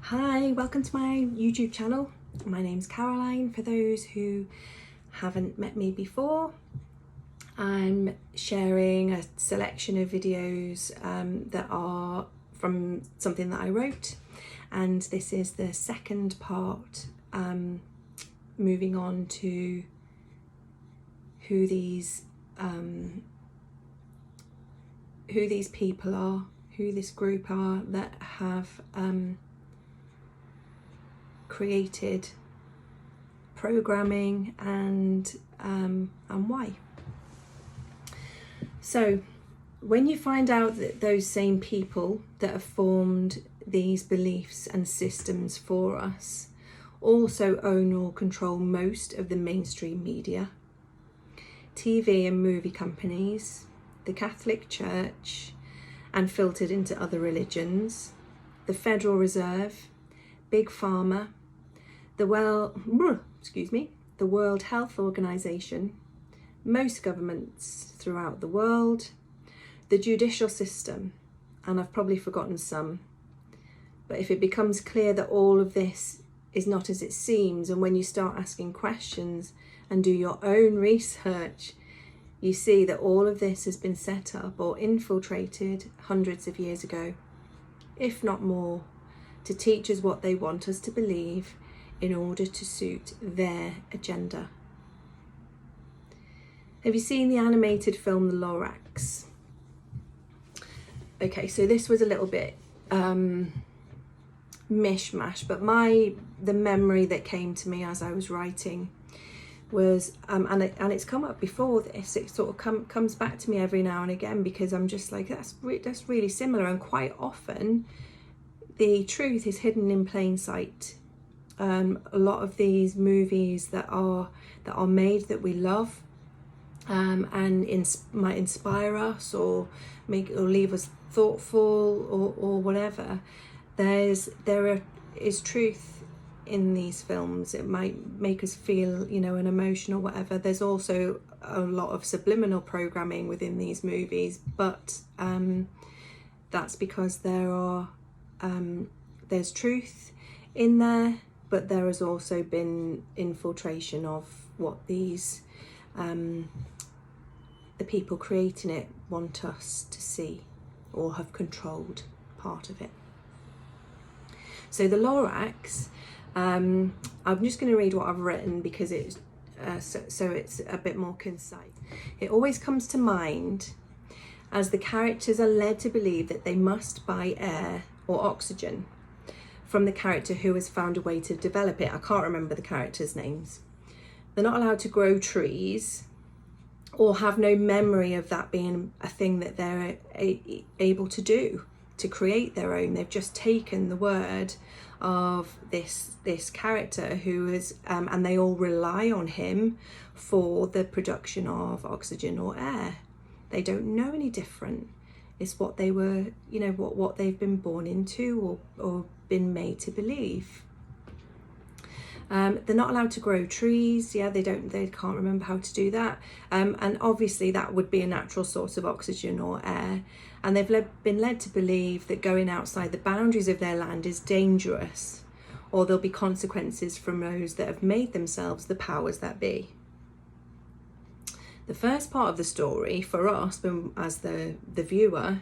Hi, welcome to my YouTube channel. My name's Caroline. For those who haven't met me before, I'm sharing a selection of videos that are from something that I wrote, and this is the second part, moving on to who these people are, who this group are that have created programming and why. So when you find out that those same people that have formed these beliefs and systems for us also own or control most of the mainstream media, TV and movie companies, the Catholic Church, and filtered into other religions, the Federal Reserve, Big Pharma, the World Health Organization, most governments throughout the world, the judicial system, and I've probably forgotten some. But if it becomes clear that all of this is not as it seems, and when you start asking questions and do your own research, you see that all of this has been set up or infiltrated hundreds of years ago, if not more, to teach us what they want us to believe in order to suit their agenda. Have you seen the animated film The Lorax? Okay, so this was a little bit mishmash, but the memory that came to me as I was writing was, and it's come up before this, it sort of comes back to me every now and again, because I'm just like, that's really similar, and quite often the truth is hidden in plain sight. A lot of these movies that are made that we love, and might inspire us or leave us thoughtful or whatever. There is truth in these films. It might make us feel, an emotion or whatever. There's also a lot of subliminal programming within these movies, but that's because there's truth in there, but there has also been infiltration of what these the people creating it want us to see, or have controlled part of it. So the Lorax, I'm just going to read what I've written because it's so it's a bit more concise. It always comes to mind as the characters are led to believe that they must buy air or oxygen from the character who has found a way to develop it. I can't remember the characters' names. They're not allowed to grow trees or have no memory of that being a thing that they're able to do, to create their own. They've just taken the word of this character who is, and they all rely on him for the production of oxygen or air. They don't know any different. It's what they were, what they've been born into or been made to believe. They're not allowed to grow trees. They can't remember how to do that. And obviously that would be a natural source of oxygen or air. And they've been led to believe that going outside the boundaries of their land is dangerous, or there'll be consequences from those that have made themselves the powers that be. The first part of the story for us, as the viewer,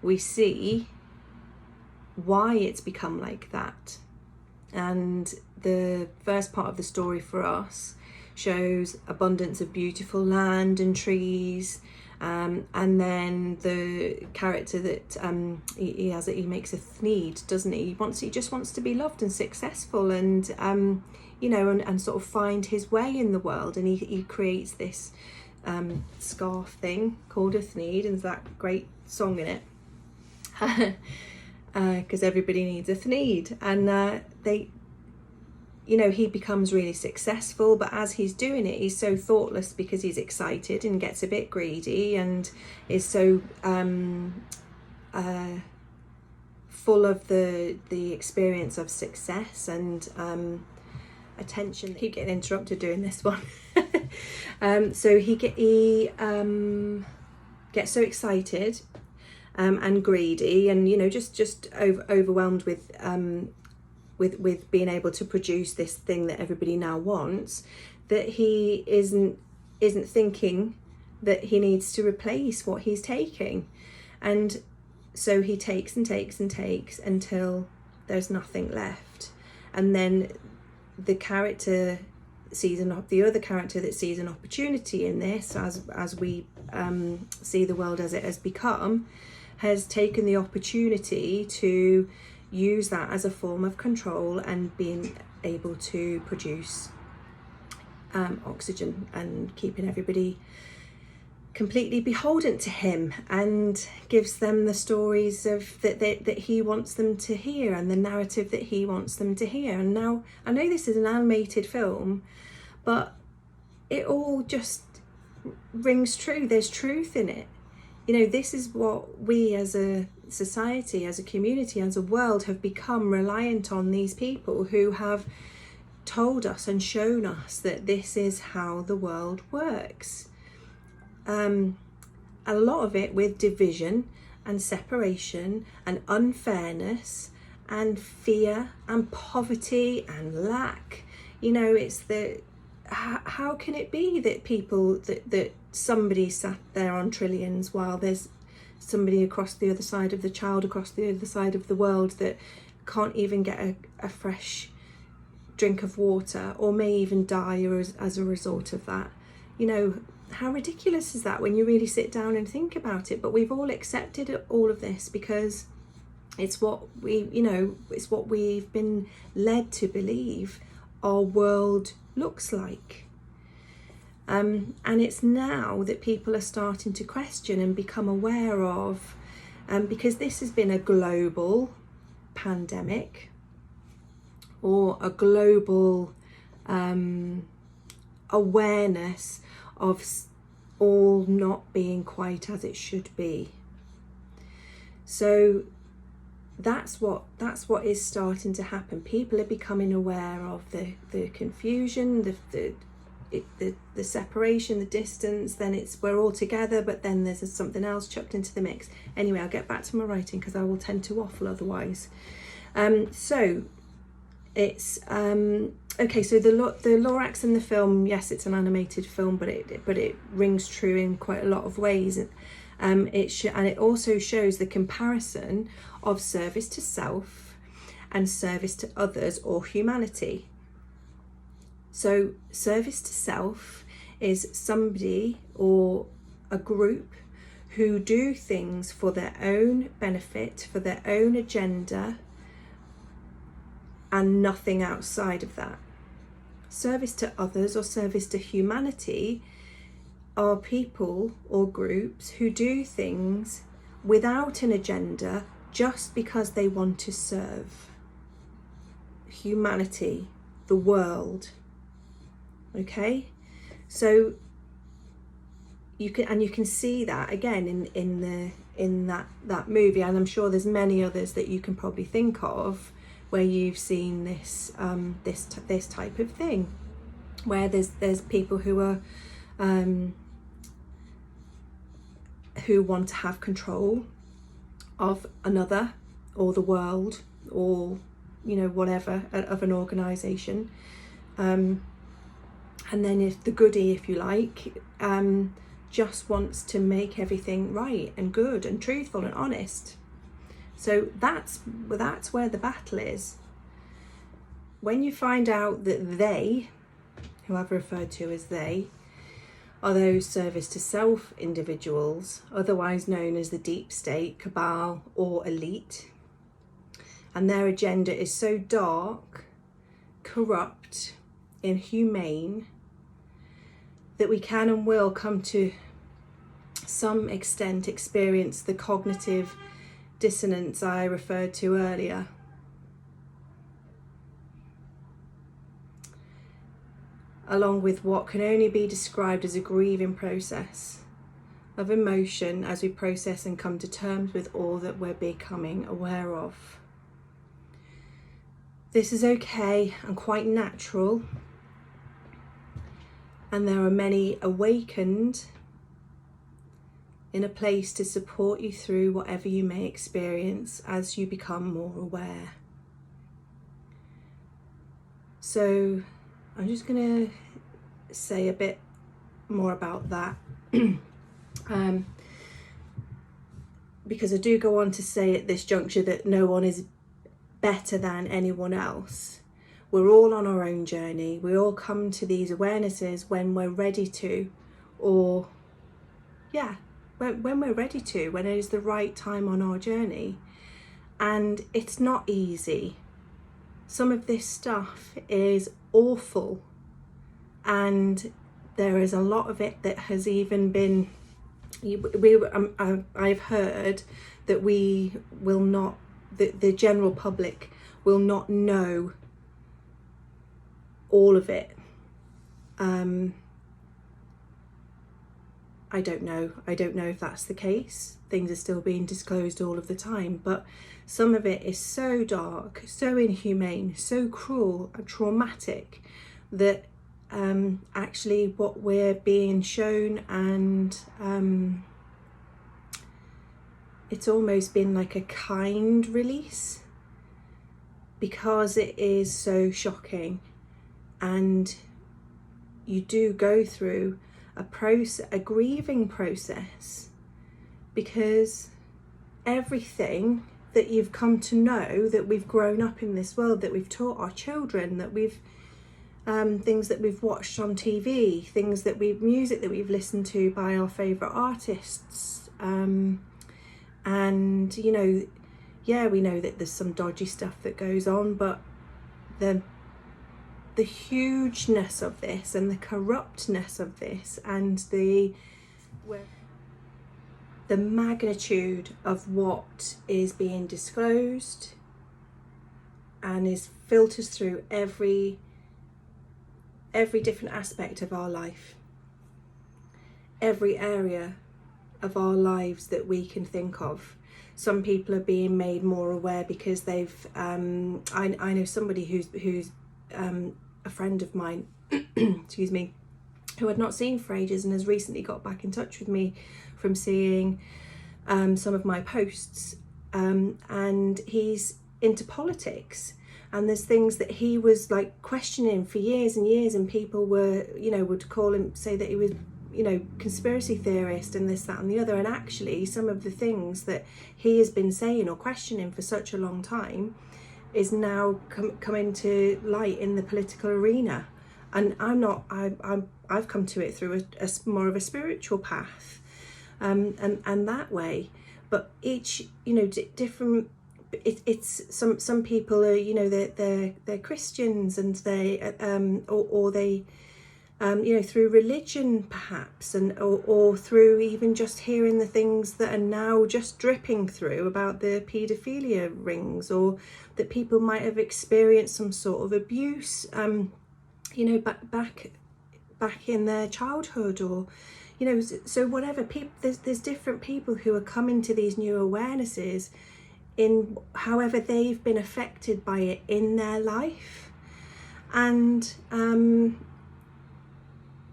we see why it's become like that. And the first part of the story for us shows abundance of beautiful land and trees, and then the character that he makes a thneed, doesn't he? He just wants to be loved and successful, and and sort of find his way in the world, and he creates this scarf thing called a thneed, and there's that great song in it. Because everybody needs a thneed, and he becomes really successful, but as he's doing it, he's so thoughtless because he's excited and gets a bit greedy and is so full of the experience of success and attention. I keep getting interrupted doing this one. So he gets so excited and greedy, and just overwhelmed with with being able to produce this thing that everybody now wants, that he isn't thinking that he needs to replace what he's taking. And so he takes and takes and takes until there's nothing left. And then the other character that sees an opportunity in this, as we see the world as it has become, has taken the opportunity to use that as a form of control and being able to produce oxygen and keeping everybody completely beholden to him, and gives them the stories of that he wants them to hear and the narrative that he wants them to hear. And now I know this is an animated film, but it all just rings true. There's truth in it. You know, this is what we as a society, as a community, as a world have become reliant on, these people who have told us and shown us that this is how the world works. A lot of it with division and separation and unfairness and fear and poverty and lack. You know, it's how can it be that people, that somebody sat there on trillions while there's somebody across the other side of the child across the other side of the world that can't even get a fresh drink of water, or may even die as a result of that? You know, how ridiculous is that when you really sit down and think about it? But we've all accepted all of this because it's what it's what we've been led to believe our world looks like. And it's now that people are starting to question and become aware of, because this has been a global pandemic, or a global awareness of all not being quite as it should be. So that's what is starting to happen. People are becoming aware of the confusion, the separation, the distance. Then it's we're all together, but then there's something else chucked into the mix. Anyway, I'll get back to my writing because I will tend to waffle otherwise. So it's okay. So the Lorax in the film, yes, it's an animated film, but it rings true in quite a lot of ways. And it also shows the comparison of service to self and service to others or humanity. So service to self is somebody or a group who do things for their own benefit, for their own agenda, and nothing outside of that. Service to others or service to humanity are people or groups who do things without an agenda, just because they want to serve humanity, the world. Okay, so you can see that again in that movie, and I'm sure there's many others that you can probably think of where you've seen this this type of thing, where there's people who are who want to have control of another or the world, or whatever, of an organization, and then if the goodie, if you like, just wants to make everything right and good and truthful and honest. So that's where the battle is. When you find out that they, who I've referred to as they, are those service to self individuals, otherwise known as the deep state, cabal, or elite, and their agenda is so dark, corrupt, inhumane, that we can and will come to some extent experience the cognitive dissonance I referred to earlier. Along with what can only be described as a grieving process of emotion as we process and come to terms with all that we're becoming aware of. This is okay and quite natural, and there are many awakened in a place to support you through whatever you may experience as you become more aware. So I'm just going to say a bit more about that. Because I do go on to say at this juncture that no one is better than anyone else. We're all on our own journey. We all come to these awarenesses when we're ready to, or when we're ready to, when it is the right time on our journey. And it's not easy. Some of this stuff is awful, and there is a lot of it that has even been, I've heard that we will not, the general public will not know all of it. I don't know if that's the case. Things are still being disclosed all of the time, but some of it is so dark, so inhumane, so cruel and traumatic that actually what we're being shown, and it's almost been like a kind release, because it is so shocking. And you do go through a grieving process, because everything that you've come to know, that we've grown up in this world, that we've taught our children, that we've things that we've watched on TV, music that we've listened to by our favourite artists, and we know that there's some dodgy stuff that goes on, but the hugeness of this and the corruptness of this and the magnitude of what is being disclosed and is filters through every different aspect of our life, every area of our lives that we can think of. Some people are being made more aware because they've I know somebody who's a friend of mine excuse me, who I'd not seen for ages and has recently got back in touch with me from seeing some of my posts, and he's into politics, and there's things that he was like questioning for years and years, and people were would call him, say that he was conspiracy theorist and this, that and the other, and actually some of the things that he has been saying or questioning for such a long time is now coming to light in the political arena. And I've come to it through a more of a spiritual path, and that way. But each different. It's some people are they're Christians, and they or they through religion perhaps, or through even just hearing the things that are now just dripping through about the paedophilia rings, or that people might have experienced some sort of abuse back in their childhood, or so whatever. People, there's different people who are coming to these new awarenesses in however they've been affected by it in their life, and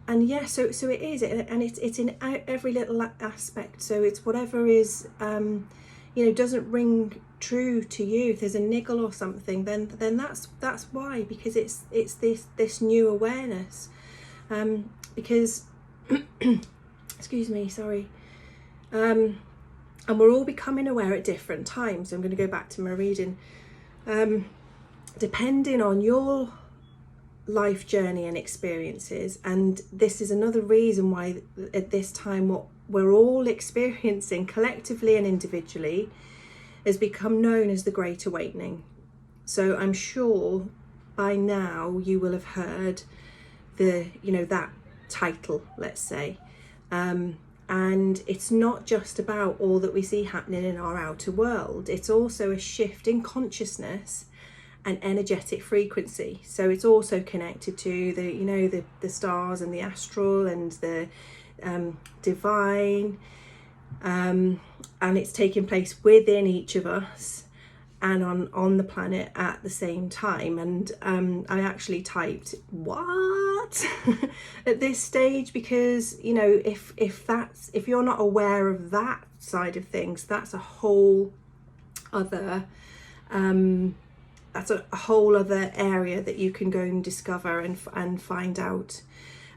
yeah, so it is, and it's in every little aspect. So it's whatever is doesn't ring true to you. If there's a niggle or something, then that's why, because it's this new awareness, because excuse me, sorry, and we're all becoming aware at different times. I'm going to go back to my reading, depending on your life journey and experiences. And this is another reason why at this time what we're all experiencing collectively and individually has become known as the Great Awakening. So I'm sure by now you will have heard that title, let's say, and it's not just about all that we see happening in our outer world. It's also a shift in consciousness and energetic frequency. So it's also connected to the stars and the astral and the divine, and it's taking place within each of us and on the planet at the same time. And I actually typed what at this stage, because if you're not aware of that side of things, that's a whole other a whole other area that you can go and discover and find out,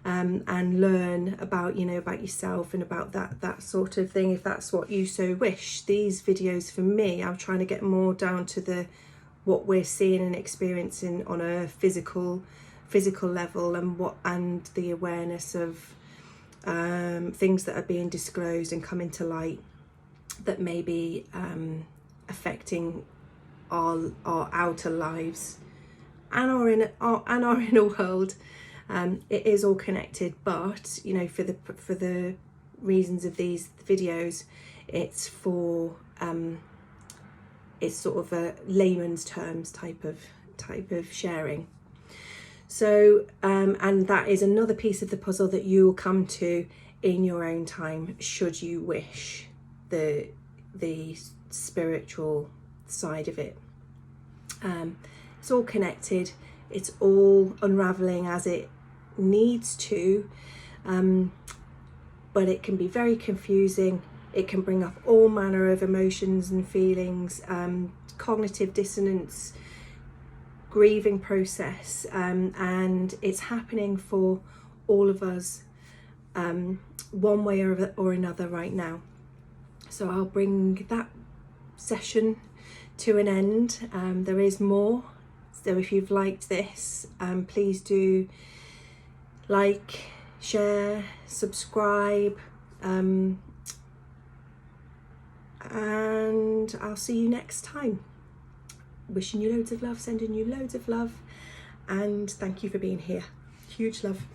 and learn about, you know, about yourself and about that sort of thing, if that's what you so wish. These videos for me, I'm trying to get more down to what we're seeing and experiencing on a physical level, and the awareness of things that are being disclosed and coming to light that may be affecting our outer lives and our inner world. It is all connected, but, you know, for the reasons of these videos, it's for it's sort of a layman's terms type of sharing. So and that is another piece of the puzzle that you will come to in your own time, should you wish, the spiritual side of it. It's all connected, it's all unraveling as it needs to, but it can be very confusing. It can bring up all manner of emotions and feelings, cognitive dissonance, grieving process, and it's happening for all of us one way or another right now. So I'll bring that session to an end. There is more, so if you've liked this, please do like, share, subscribe, and I'll see you next time. Wishing you loads of love, sending you loads of love, and thank you for being here. Huge love.